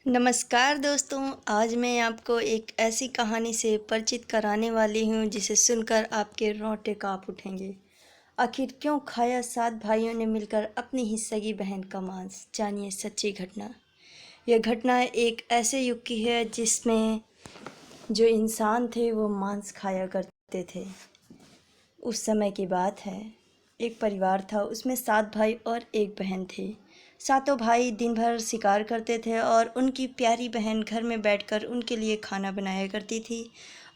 नमस्कार दोस्तों। आज मैं आपको एक ऐसी कहानी से परिचित कराने वाली हूँ जिसे सुनकर आपके रोंगटे काँप उठेंगे। आखिर क्यों खाया 7 भाइयों ने मिलकर अपनी ही सगी बहन का मांस? जानिए सच्ची घटना। यह घटना एक ऐसे युग की है जिसमें जो इंसान थे वो मांस खाया करते थे। उस समय की बात है। एक परिवार था, उसमें 7 भाई और एक बहन थे। सातों भाई दिन भर शिकार करते थे और उनकी प्यारी बहन घर में बैठकर उनके लिए खाना बनाया करती थी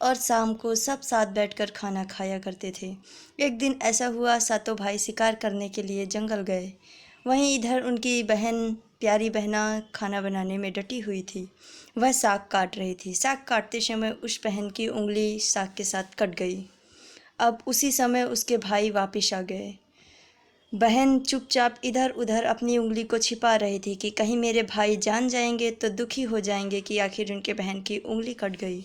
और शाम को सब साथ बैठकर खाना खाया करते थे। एक दिन ऐसा हुआ, सातों भाई शिकार करने के लिए जंगल गए। वहीं इधर उनकी बहन, प्यारी बहना खाना बनाने में डटी हुई थी। वह साग काट रही थी। साग काटते समय उस बहन की उंगली साग के साथ कट गई। अब उसी समय उसके भाई वापिस आ गए। बहन चुपचाप इधर उधर अपनी उंगली को छिपा रही थी कि कहीं मेरे भाई जान जाएंगे तो दुखी हो जाएंगे कि आखिर उनके बहन की उंगली कट गई।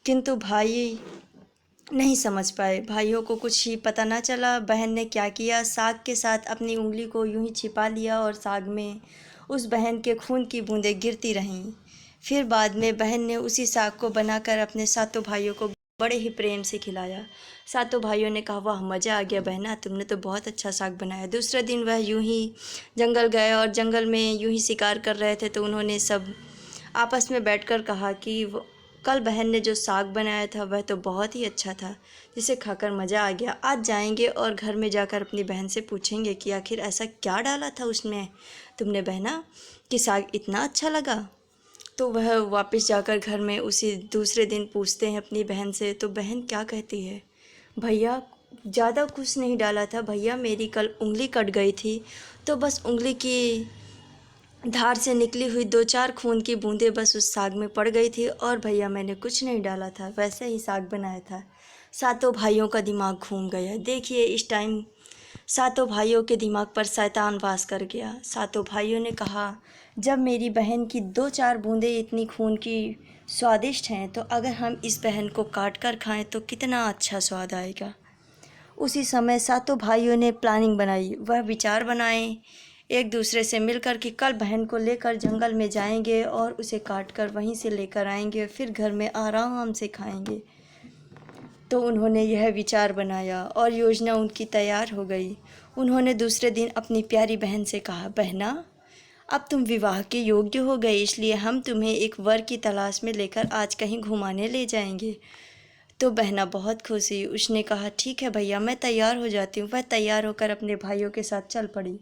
किंतु भाई नहीं समझ पाए। भाइयों को कुछ ही पता ना चला। बहन ने क्या किया, साग के साथ अपनी उंगली को यूं ही छिपा लिया और साग में उस बहन के खून की बूंदें गिरती रहीं। फिर बाद में बहन ने उसी साग को बनाकर अपने सातों भाइयों को बड़े ही प्रेम से खिलाया। सातों भाइयों ने कहा, वाह मज़ा आ गया बहना, तुमने तो बहुत अच्छा साग बनाया। दूसरे दिन वह यूं ही जंगल गए और जंगल में यूं ही शिकार कर रहे थे तो उन्होंने सब आपस में बैठकर कहा कि कल बहन ने जो साग बनाया था वह तो बहुत ही अच्छा था, जिसे खाकर मज़ा आ गया। आज जाएंगे और घर में जाकर अपनी बहन से पूछेंगे कि आखिर ऐसा क्या डाला था उसमें तुमने बहना कि साग इतना अच्छा लगा। तो वह वापस जाकर घर में उसी दूसरे दिन पूछते हैं अपनी बहन से, तो बहन क्या कहती है, भैया ज़्यादा कुछ नहीं डाला था भैया, मेरी कल उंगली कट गई थी तो बस उंगली की धार से निकली हुई 2-4 खून की बूंदें बस उस साग में पड़ गई थी और भैया मैंने कुछ नहीं डाला था, वैसे ही साग बनाया था। सातों भाइयों का दिमाग घूम गया। देखिए इस टाइम सातों भाइयों के दिमाग पर शैतान वास कर गया। सातों भाइयों ने कहा, जब मेरी बहन की 2-4 बूंदें इतनी खून की स्वादिष्ट हैं तो अगर हम इस बहन को काट कर खाएं तो कितना अच्छा स्वाद आएगा। उसी समय सातों भाइयों ने प्लानिंग बनाई। वह विचार बनाए एक दूसरे से मिलकर कि कल बहन को लेकर जंगल में जाएंगे और उसे काट कर वहीं से लेकर आएंगे, फिर घर में आराम से खाएंगे। तो उन्होंने यह विचार बनाया और योजना उनकी तैयार हो गई। उन्होंने दूसरे दिन अपनी प्यारी बहन से कहा, बहना अब तुम विवाह के योग्य हो गए, इसलिए हम तुम्हें एक वर की तलाश में लेकर आज कहीं घुमाने ले जाएंगे। तो बहना बहुत खुश हुई। उसने कहा, ठीक है भैया, मैं तैयार हो जाती हूँ। वह तैयार होकर अपने भाइयों के साथ चल पड़ी।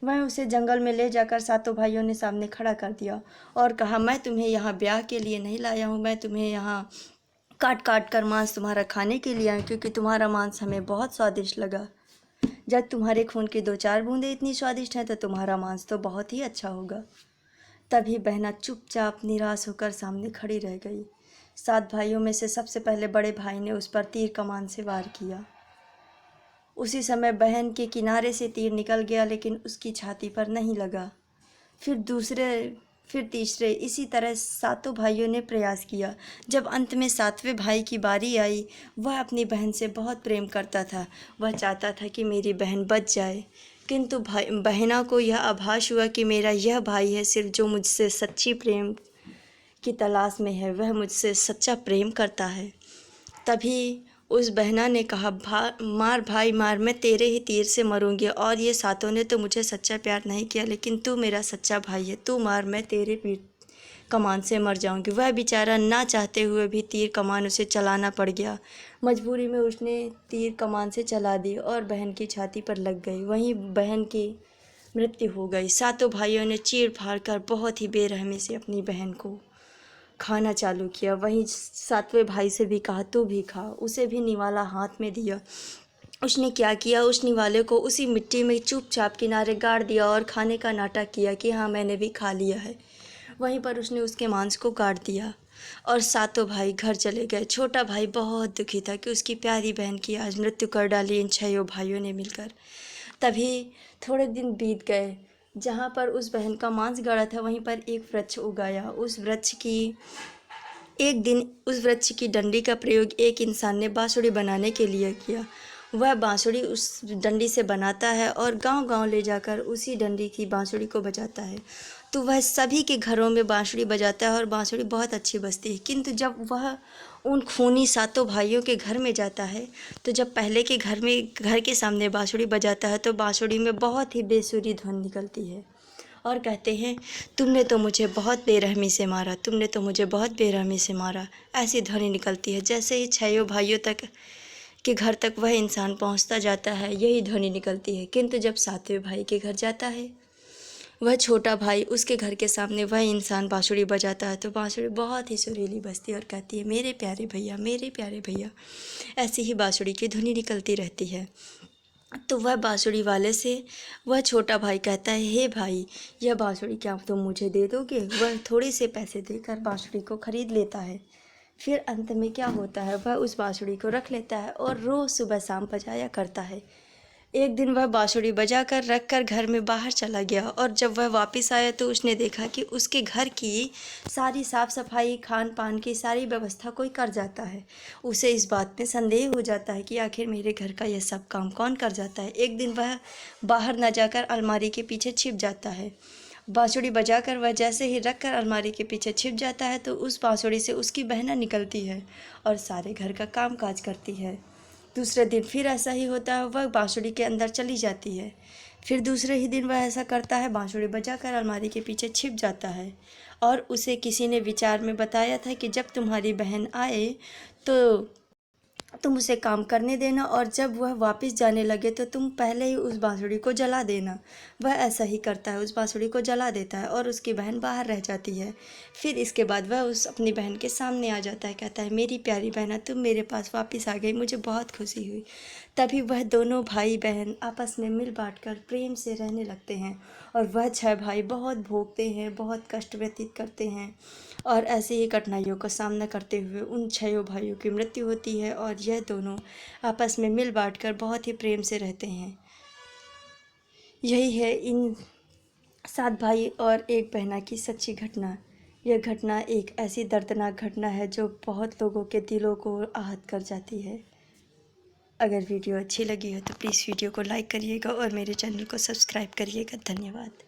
वह उसे जंगल में ले जाकर सातों भाइयों ने सामने खड़ा कर दिया और कहा, मैं तुम्हें यहाँ ब्याह के लिए नहीं लाया हूँ, मैं तुम्हें यहाँ काट काट कर मांस तुम्हारा खाने के लिए आया, क्योंकि तुम्हारा मांस हमें बहुत स्वादिष्ट लगा। जब तुम्हारे खून की 2-4 बूंदें इतनी स्वादिष्ट हैं तो तुम्हारा मांस तो बहुत ही अच्छा होगा। तभी बहना चुपचाप निराश होकर सामने खड़ी रह गई। 7 भाइयों में से सबसे पहले बड़े भाई ने उस पर तीर कमान से वार किया। उसी समय बहन के किनारे से तीर निकल गया लेकिन उसकी छाती पर नहीं लगा। फिर दूसरे, फिर तीसरे, इसी तरह सातों भाइयों ने प्रयास किया। जब अंत में 7वें भाई की बारी आई, वह अपनी बहन से बहुत प्रेम करता था। वह चाहता था कि मेरी बहन बच जाए, किंतु बहना को यह आभास हुआ कि मेरा यह भाई है सिर्फ जो मुझसे सच्ची प्रेम की तलाश में है, वह मुझसे सच्चा प्रेम करता है। तभी उस बहना ने कहा, मार भाई मार, मैं तेरे ही तीर से मरूंगी और ये सातों ने तो मुझे सच्चा प्यार नहीं किया, लेकिन तू मेरा सच्चा भाई है, तू मार, मैं तेरे पीठ कमान से मर जाऊंगी। वह बेचारा ना चाहते हुए भी तीर कमान उसे चलाना पड़ गया। मजबूरी में उसने तीर कमान से चला दी और बहन की छाती पर लग गई। वहीं बहन की मृत्यु हो गई। सातों भाइयों ने चीर फाड़ कर बहुत ही बेरहमी से अपनी बहन को खाना चालू किया। वहीं 7वें भाई से भी कहा, तू भी खा। उसे भी निवाला हाथ में दिया। उसने क्या किया, उस निवाले को उसी मिट्टी में चुपचाप किनारे गाड़ दिया और खाने का नाटक किया कि हाँ मैंने भी खा लिया है। वहीं पर उसने उसके मांस को काट दिया और सातों भाई घर चले गए। छोटा भाई बहुत दुखी था कि उसकी प्यारी बहन की आज मृत्यु कर डाली इन 6 भाइयों ने मिलकर। तभी थोड़े दिन बीत गए। जहाँ पर उस बहन का मांस गड़ा था वहीं पर एक वृक्ष उगाया। एक दिन उस वृक्ष की डंडी का प्रयोग एक इंसान ने बांसुरी बनाने के लिए किया। वह बांसुरी उस डंडी से बनाता है और गांव-गांव ले जाकर उसी डंडी की बांसुरी को बजाता है। तो वह सभी के घरों में बांसुरी बजाता है और बांसुरी बहुत अच्छी बजती है। किंतु जब वह उन खूनी सातों भाइयों के घर में जाता है, तो जब पहले के घर के सामने बांसुरी बजाता है तो बांसुरी में बहुत ही बेसुरी ध्वनि निकलती है और कहते हैं, तुमने तो मुझे बहुत बेरहमी से मारा, तुमने तो मुझे बहुत बेरहमी से मारा। ऐसी ध्वनि निकलती है। जैसे ही छयों भाइयों तक के घर तक वह इंसान पहुंचता जाता है, यही ध्वनि निकलती है। किंतु जब सातवें भाई के घर जाता है, वह छोटा भाई, उसके घर के सामने वह इंसान बांसुरी बजाता है तो बांसुरी बहुत ही सुरीली बजती है और कहती है, मेरे प्यारे भैया, मेरे प्यारे भैया। ऐसी ही बांसुरी की ध्वनि निकलती रहती है। तो वह बांसुरी वाले से वह छोटा भाई कहता है, हे भाई, यह बांसुरी क्या तुम मुझे दे दोगे? वह थोड़े से पैसे देकर बांसुरी को खरीद लेता है। फिर अंत में क्या होता है, वह उस बांसुरी को रख लेता है और रोज़ सुबह शाम बजाया करता है। एक दिन वह बांसुरी बजाकर रख कर घर में बाहर चला गया और जब वह वापस आया तो उसने देखा कि उसके घर की सारी साफ़ सफाई, खान पान की सारी व्यवस्था कोई कर जाता है। उसे इस बात में संदेह हो जाता है कि आखिर मेरे घर का यह सब काम कौन कर जाता है। एक दिन वह बाहर न जाकर अलमारी के पीछे छिप जाता है। बांसुरी बजाकर वह जैसे ही रख कर अलमारी के पीछे छिप जाता है तो उस बांसुरी से उसकी बहना निकलती है और सारे घर का काम काज करती है। दूसरे दिन फिर ऐसा ही होता है, वह बांसुरी के अंदर चली जाती है। फिर दूसरे ही दिन वह ऐसा करता है, बांसुरी बजाकर अलमारी के पीछे छिप जाता है और उसे किसी ने विचार में बताया था कि जब तुम्हारी बहन आए तो तुम उसे काम करने देना और जब वह वापस जाने लगे तो तुम पहले ही उस बांसुरी को जला देना। वह ऐसा ही करता है, उस बांसुरी को जला देता है और उसकी बहन बाहर रह जाती है। फिर इसके बाद वह उस अपनी बहन के सामने आ जाता है, कहता है, मेरी प्यारी बहना, तुम मेरे पास वापस आ गई, मुझे बहुत खुशी हुई। तभी वह दोनों भाई बहन आपस में मिल बांट कर प्रेम से रहने लगते हैं और वह 6 भाई बहुत भोगते हैं, बहुत कष्ट व्यतीत करते हैं और ऐसी ही कठिनाइयों का सामना करते हुए उन 6 भाइयों की मृत्यु होती है और यह दोनों आपस में मिल बांट कर बहुत ही प्रेम से रहते हैं। यही है इन 7 भाई और एक बहना की सच्ची घटना। यह घटना एक ऐसी दर्दनाक घटना है जो बहुत लोगों के दिलों को आहत कर जाती है। अगर वीडियो अच्छी लगी हो तो प्लीज़ वीडियो को लाइक करिएगा और मेरे चैनल को सब्सक्राइब करिएगा। धन्यवाद।